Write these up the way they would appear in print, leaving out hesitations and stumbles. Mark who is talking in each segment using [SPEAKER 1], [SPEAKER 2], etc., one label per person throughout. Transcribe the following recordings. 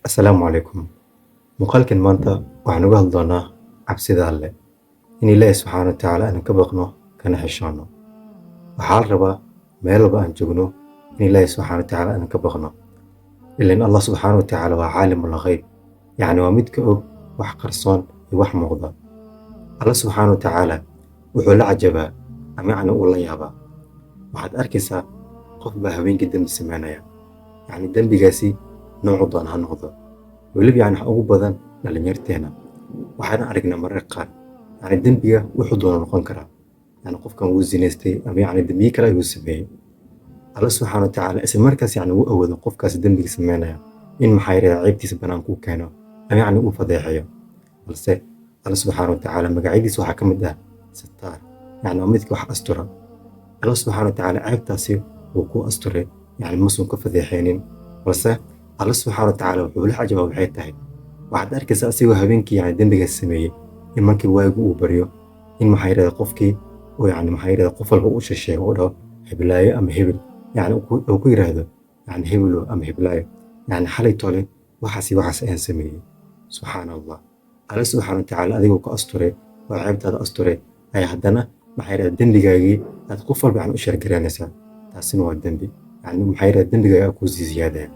[SPEAKER 1] Asalaamu calaykum. Muuqaalkan maanta waxaan uga hadli doonaa cabsida Alle. In Ilaahay subxaana wa tacaala aan ka baqno kana xishoonno. Waxaa la rabaa meel walba aan joogno in Ilaahay subxaana wa tacaala aan ka baqno. Ileen Allah subxaana wa tacaala waa caalimul ghayb. Yacni waa mid ka og wax qarsoon iyo wax muuqda. Allah subxaana wa tacaala wuxuu la cajabaa ama yacni uu la yaabaa. Waxaad arkaysaa qof baa habeenkii dembi sameynaya. Yacni dembigaasi noocu doon ha noqdo. weliba yani waxa ugu badan dhalinyarteena waxaan aragnaa mararka qaar yani dembiga wuxuu doona noqon karaa yani qofkan wuu zinaystay ama yani dembiye kale ayuu sameeyey alla subxaana wa tacaala isla markaas yani uu awoodo qofkaas dembiga sameynaya in maxaa yidhahdaa ceebtiisa banaanka u keeno ama yani uu fadeexeeyo balse alla subxaana wa tacaala magacyadiisa waxaa ka mid ah sataar yani waa midka wax astura alla subxaana wa tacaala ceebtaasi wuu ku asturay yani masuun ka fadeexeynin balse alla subxaana wa tacaala wuxuu la cajabaa waxay tahay waxaad arkaysaa asigoo habeenkii yani dembigaas sameeyey in markii waagu uu baryo in maxaa yidhahdaa qofkii oo yani maxaa yidhahdaa qof walba uu sheego oo dhaho heblaayo ama hebel yani uu ku yidhaahdo yani hebelo ama heblaayo yani xalay tole waxaas ayaan sameeyey subxaana allah alla subxaana wa tacaala adigoo ku asturay oo ceebtaada asturay ayaa haddana maxaa yidhahdaa dembigaagii aad qof walba yani u sheergaraynaysaa taasina waa dembi yani maxaa yidhahdaa dembigaaga kuu sii ziyaadaya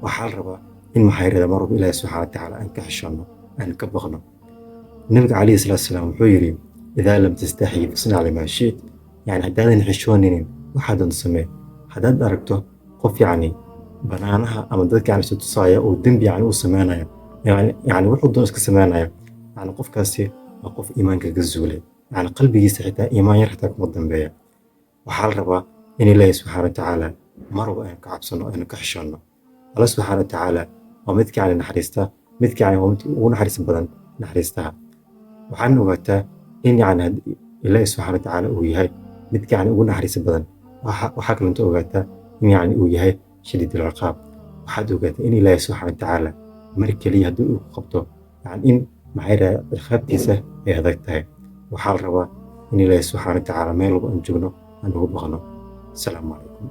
[SPEAKER 1] waxaa la rabaa in maxaa yidhahdaa mar walba ilaahi subxaana wa tacaala aan ka xishoonno aan ka baqno nabiga calayhi salaatu wasalaam wuxuu yidhi idaa lam tastaxyi fasnac limaa shi'ta yani haddaadan xishooninin waxaa doonta samee haddaad aragto qof yani banaanaha ama dadka yani isu tusaaya oo dembi yani uu sameynaya yani wuxuu doon iska sameynaya yani qofkaasi waa qof iimaanka ka zuulay yani qalbigiisa xitaa iimaan yar xitaa kuma dambeeya waxaa la rabaa in ilaahi subxaana wa tacaala mar walba aynu ka cabsanno aynu ka xishoonno الله سبحانه وتعالى ومدك يعني نحرسته مدك يعني ونحرس بدن نحرستها وحنا وقتها إن يعني الله سبحانه وتعالى وياي مدك يعني ونحرس بدن وحكى أنت وقتها إن يعني وياي شديد العقاب وحد وقتها إن الله سبحانه وتعالى مرك لي هدو قبضه يعني إن معيرة الخبتيسة هذاكتها وحال روا إن الله سبحانه وتعالى ما يلقى أن جبنه أنه بغنه السلام عليكم